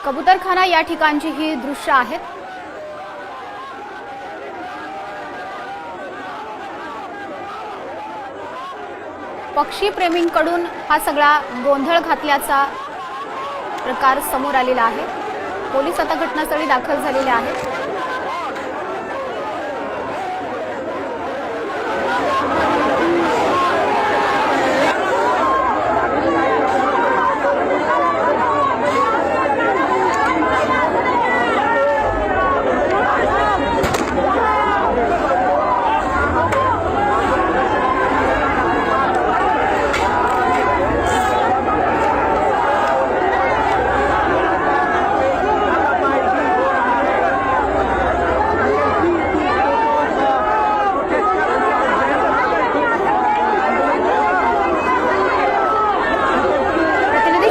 कबूतरखाना या ठिकाणची ही दृश्य आहेत। पक्षी प्रेमींकडून हा सगळा गोंधळ घातल्याचा प्रकार समोर आलेला आहे। पोलीस आता घटनास्थळी दाखल झालेले आहेत।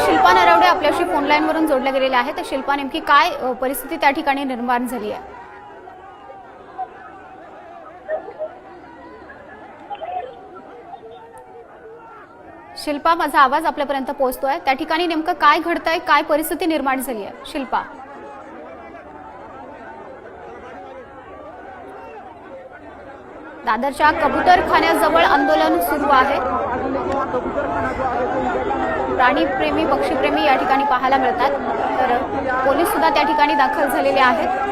शिल्पा नरवडे आपल्याशी फोन लाईन वरून जोडल्या गेलेल्या आहेत। शिल्पा, नेमकी काय परिस्थिती त्या ठिकाणी निर्माण झाली आहे? शिल्पा, माझा आवाज आपल्यापर्यंत पोहोचतोय? त्या ठिकाणी नेमकं काय घडतंय, काय परिस्थिती निर्माण झाली आहे? शिल्पा, दादरच्या कबूतरखान्याजवळ आंदोलन सुरू आहे। प्राणीप्रेमी, पक्षीप्रेमी या ठिकाणी पाहायला मिळतात। तर पोलीस सुद्धा त्या ठिकाणी दाखल झालेले आहेत।